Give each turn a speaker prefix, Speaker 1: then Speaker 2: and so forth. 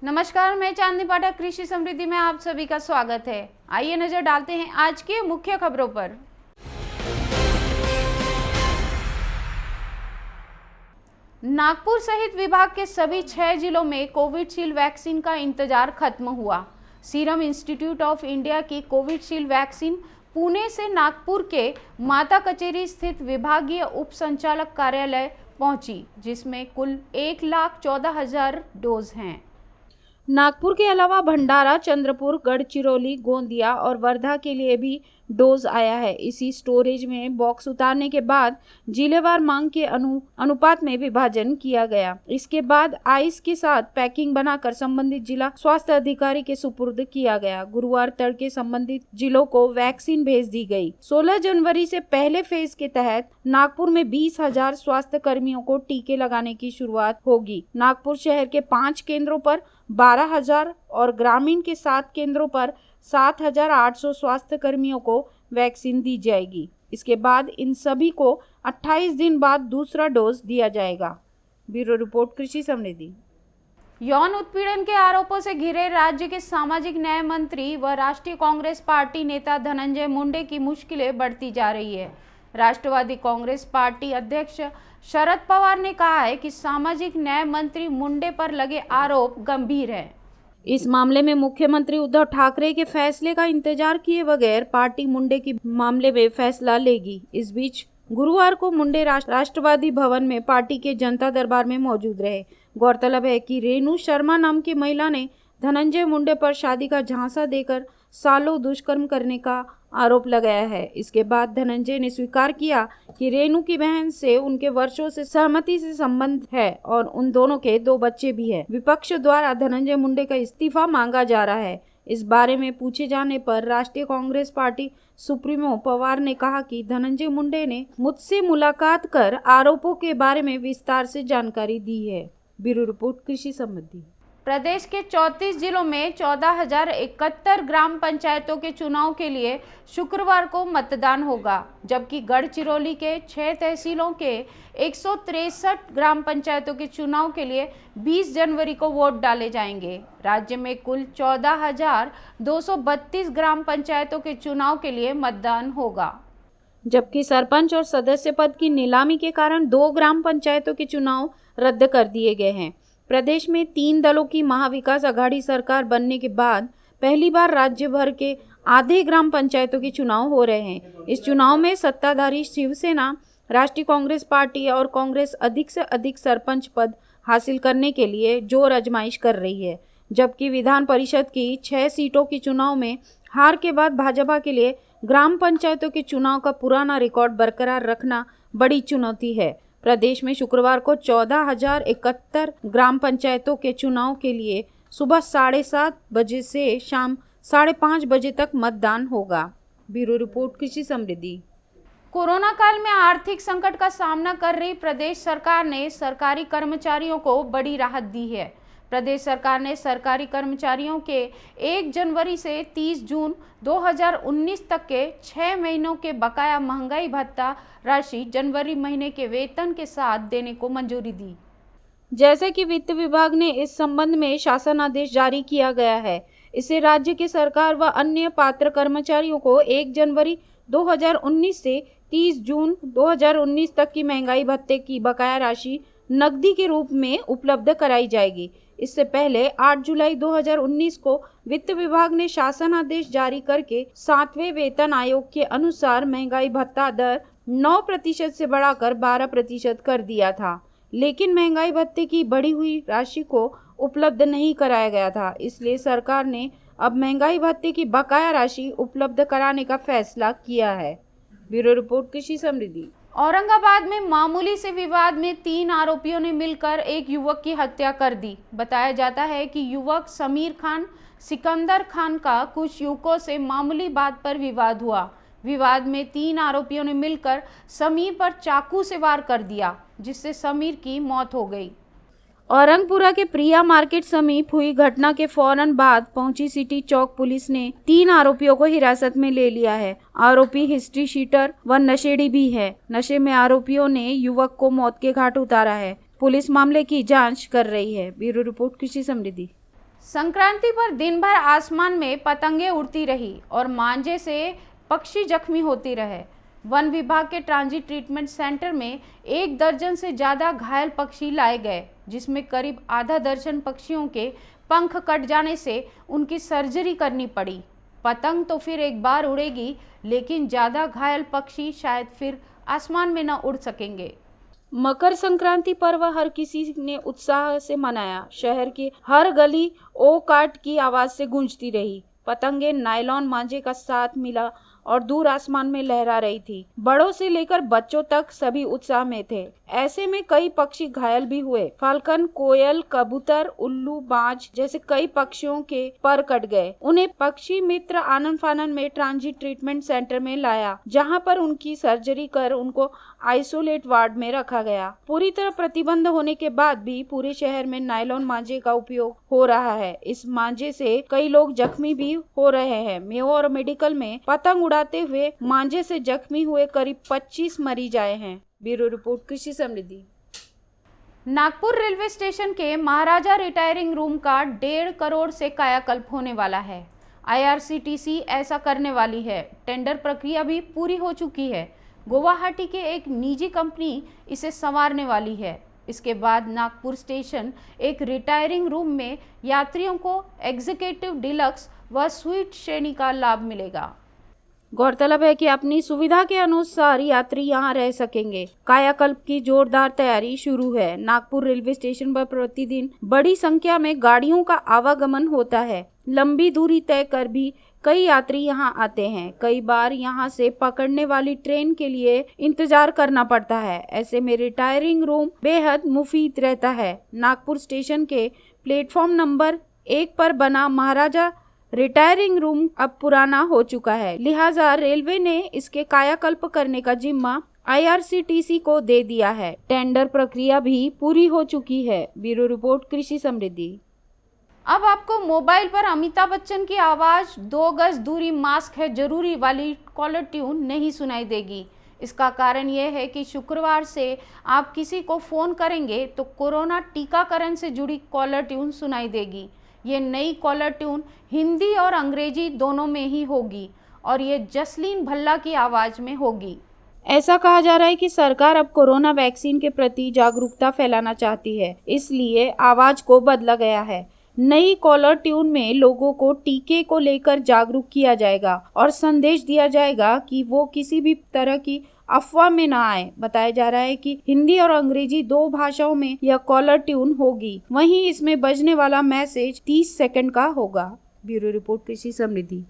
Speaker 1: नमस्कार, मैं चांदनी पाठक। कृषि समृद्धि में आप सभी का स्वागत है। आइए नजर डालते हैं आज के मुख्य खबरों पर। नागपुर सहित विभाग के सभी 6 जिलों में कोविशील्ड वैक्सीन का इंतजार खत्म हुआ। सीरम इंस्टीट्यूट ऑफ इंडिया की कोविशील्ड वैक्सीन पुणे से नागपुर के माता कचेरी स्थित विभागीय उप संचालक कार्यालय पहुंची, जिसमें कुल 1,14,000 डोज हैं। नागपुर के अलावा भंडारा, चंद्रपुर, गढ़चिरौली, गोंदिया और वर्धा के लिए भी डोज आया है। इसी स्टोरेज में बॉक्स उतारने के बाद जिलेवार मांग के अनुपात में विभाजन किया गया। इसके बाद आइस के साथ पैकिंग बनाकर संबंधित जिला स्वास्थ्य अधिकारी के सुपुर्द किया गया। गुरुवार तड़के संबंधित जिलों को वैक्सीन भेज दी गई। 16 जनवरी से पहले फेज के तहत नागपुर में 20,000 स्वास्थ्य कर्मियों को टीके लगाने की शुरुआत होगी। नागपुर शहर के 5 केंद्रों पर 12,000 और ग्रामीण के 7 केंद्रों पर 7,800 स्वास्थ्य कर्मियों को वैक्सीन दी जाएगी। इसके बाद इन सभी को 28 दिन बाद दूसरा डोज दिया जाएगा। ब्यूरो रिपोर्ट, कृषि समृद्धि। यौन उत्पीड़न के आरोपों से घिरे राज्य के सामाजिक न्याय मंत्री व राष्ट्रीय कांग्रेस पार्टी नेता धनंजय मुंडे की मुश्किलें बढ़ती जा रही है। राष्ट्रवादी कांग्रेस पार्टी अध्यक्ष शरद पवार ने कहा है कि सामाजिक न्याय मंत्री मुंडे पर लगे आरोप गंभीर है। इस मामले में मुख्यमंत्री उद्धव ठाकरे के फैसले का इंतजार किए बगैर पार्टी मुंडे की मामले में फैसला लेगी। इस बीच गुरुवार को मुंडे राष्ट्रवादी भवन में पार्टी के जनता दरबार में मौजूद रहे। गौरतलब है कि रेणु शर्मा नाम की महिला ने धनंजय मुंडे पर शादी का झांसा देकर सालों दुष्कर्म करने का आरोप लगाया है। इसके बाद धनंजय ने स्वीकार किया कि रेणु की बहन से उनके वर्षों से सहमति से संबंध है और उन दोनों के 2 बच्चे भी हैं। विपक्ष द्वारा धनंजय मुंडे का इस्तीफा मांगा जा रहा है। इस बारे में पूछे जाने पर राष्ट्रीय कांग्रेस पार्टी सुप्रीमो पवार ने कहा कि धनंजय मुंडे ने मुझसे मुलाकात कर आरोपों के बारे में विस्तार से जानकारी दी है। ब्यूरो रिपोर्ट, कृषि समृद्धि। प्रदेश के 34 जिलों में 14,071 ग्राम पंचायतों के चुनाव के लिए शुक्रवार को मतदान होगा, जबकि गढ़चिरौली के 6 तहसीलों के 163 ग्राम पंचायतों के चुनाव के लिए 20 जनवरी को वोट डाले जाएंगे। राज्य में कुल 14,232 ग्राम पंचायतों के चुनाव के लिए मतदान होगा, जबकि सरपंच और सदस्य पद की नीलामी के कारण 2 ग्राम पंचायतों के चुनाव रद्द कर दिए गए हैं। प्रदेश में 3 दलों की महाविकास अघाड़ी सरकार बनने के बाद पहली बार राज्य भर के आधे ग्राम पंचायतों के चुनाव हो रहे हैं। इस चुनाव में सत्ताधारी शिवसेना, राष्ट्रीय कांग्रेस पार्टी और कांग्रेस अधिक से अधिक सरपंच पद हासिल करने के लिए जोर आजमाइश कर रही है, जबकि विधान परिषद की 6 सीटों के चुनाव में हार के बाद भाजपा के लिए ग्राम पंचायतों के चुनाव का पुराना रिकॉर्ड बरकरार रखना बड़ी चुनौती है। प्रदेश में शुक्रवार को 14,071 ग्राम पंचायतों के चुनाव के लिए सुबह 7:30 बजे से शाम 5:30 बजे तक मतदान होगा। ब्यूरो रिपोर्ट, कृषि समृद्धि। कोरोना काल में आर्थिक संकट का सामना कर रही प्रदेश सरकार ने सरकारी कर्मचारियों को बड़ी राहत दी है। प्रदेश सरकार ने सरकारी कर्मचारियों के 1 जनवरी से 30 जून 2019 तक के 6 महीनों के बकाया महंगाई भत्ता राशि जनवरी महीने के वेतन के साथ देने को मंजूरी दी। जैसे कि वित्त विभाग ने इस संबंध में शासन आदेश जारी किया गया है। इससे राज्य के सरकार व अन्य पात्र कर्मचारियों को 1 जनवरी 2019 से 30 जून 2019 तक की महंगाई भत्ते की बकाया राशि नकदी के रूप में उपलब्ध कराई जाएगी। इससे पहले 8 जुलाई 2019 को वित्त विभाग ने शासन आदेश जारी करके 7वें वेतन आयोग के अनुसार महंगाई भत्ता दर 9% से बढ़ाकर 12% कर दिया था, लेकिन महंगाई भत्ते की बढ़ी हुई राशि को उपलब्ध नहीं कराया गया था। इसलिए सरकार ने अब महंगाई भत्ते की बकाया राशि उपलब्ध कराने का फैसला किया है। ब्यूरो रिपोर्ट, कृषि समृद्धि। औरंगाबाद में मामूली से विवाद में 3 आरोपियों ने मिलकर एक युवक की हत्या कर दी। बताया जाता है कि युवक समीर खान सिकंदर खान का कुछ युवकों से मामूली बात पर विवाद हुआ। विवाद में 3 आरोपियों ने मिलकर समीर पर चाकू से वार कर दिया, जिससे समीर की मौत हो गई। औरंगपुरा के प्रिया मार्केट समीप हुई घटना के फौरन बाद पहुंची सिटी चौक पुलिस ने 3 आरोपियों को हिरासत में ले लिया है। आरोपी हिस्ट्री शीटर व नशेड़ी भी है। नशे में आरोपियों ने युवक को मौत के घाट उतारा है। पुलिस मामले की जांच कर रही है। ब्यूरो रिपोर्ट, कृषि समृद्धि। संक्रांति पर दिन भर आसमान में पतंगे उड़ती रही और मांझे से पक्षी जख्मी होते रहे। वन विभाग के ट्रांजिट ट्रीटमेंट सेंटर में 1 दर्जन से ज़्यादा घायल पक्षी लाए गए, जिसमें करीब आधा दर्जन पक्षियों के पंख कट जाने से उनकी सर्जरी करनी पड़ी। पतंग तो फिर एक बार उड़ेगी, लेकिन ज़्यादा घायल पक्षी शायद फिर आसमान में न उड़ सकेंगे। मकर संक्रांति पर्व हर किसी ने उत्साह से मनाया। शहर की हर गली ओ काट की आवाज से गूंजती रही। पतंगे नायलॉन मांझे का साथ मिला और दूर आसमान में लहरा रही थी। बड़ों से लेकर बच्चों तक सभी उत्साह में थे। ऐसे में कई पक्षी घायल भी हुए। फाल्कन, कोयल, कबूतर, उल्लू, बाज जैसे कई पक्षियों के पर कट गए। उन्हें पक्षी मित्र आनंद फानन में ट्रांजिट ट्रीटमेंट सेंटर में लाया, जहां पर उनकी सर्जरी कर उनको आइसोलेट वार्ड में रखा गया। पूरी तरह प्रतिबंध होने के बाद भी पूरे शहर में नायलॉन मांझे का उपयोग हो रहा है। इस मांझे से कई लोग जख्मी भी हो रहे हैं। मेयो और मेडिकल में पतंग उड़ाते हुए मांझे से जख्मी हुए करीब 25 मरीज आए हैं। ब्यूरो रिपोर्ट, कृषि समृद्धि। नागपुर रेलवे स्टेशन के महाराजा रिटायरिंग रूम का 1.5 करोड़ से कायाकल्प होने वाला है। IRCTC ऐसा करने वाली है। टेंडर प्रक्रिया भी पूरी हो चुकी है। गुवाहाटी के एक निजी कंपनी इसे संवारने वाली है। इसके बाद नागपुर स्टेशन एक रिटायरिंग रूम में यात्रियों को एग्जीक्यूटिव, डिलक्स व स्वीट श्रेणी का लाभ मिलेगा। गौरतलब है कि अपनी सुविधा के अनुसार यात्री यहां रह सकेंगे। कायाकल्प की जोरदार तैयारी शुरू है। नागपुर रेलवे स्टेशन पर प्रतिदिन बड़ी संख्या में गाड़ियों का आवागमन होता है। लंबी दूरी तय कर भी कई यात्री यहां आते हैं। कई बार यहां से पकड़ने वाली ट्रेन के लिए इंतजार करना पड़ता है। ऐसे में रिटायरिंग रूम बेहद मुफीद रहता है। नागपुर स्टेशन के प्लेटफॉर्म नंबर 1 पर बना महाराजा रिटायरिंग रूम अब पुराना हो चुका है, लिहाजा रेलवे ने इसके कायाकल्प करने का जिम्मा IRCTC को दे दिया है। टेंडर प्रक्रिया भी पूरी हो चुकी है। ब्यूरो रिपोर्ट, कृषि समृद्धि। अब आपको मोबाइल पर अमिताभ बच्चन की आवाज 2 गज दूरी मास्क है जरूरी वाली कॉलर ट्यून नहीं सुनाई देगी। इसका कारण यह है कि शुक्रवार से आप किसी को फोन करेंगे तो कोरोना टीकाकरण से जुड़ी कॉलर ट्यून सुनाई देगी। ये नई कॉलर ट्यून हिंदी और अंग्रेजी दोनों में ही होगी और ये जसलीन भल्ला की आवाज में होगी। ऐसा कहा जा रहा है कि सरकार अब कोरोना वैक्सीन के प्रति जागरूकता फैलाना चाहती है, इसलिए आवाज को बदला गया है। नई कॉलर ट्यून में लोगों को टीके को लेकर जागरूक किया जाएगा और संदेश दिया जाएगा कि वो किसी भी तरह की अफवाह में ना आए। बताया जा रहा है कि हिंदी और अंग्रेजी 2 भाषाओं में यह कॉलर ट्यून होगी। वहीं इसमें बजने वाला मैसेज 30 सेकंड का होगा। ब्यूरो रिपोर्ट, कृषि समृद्धि।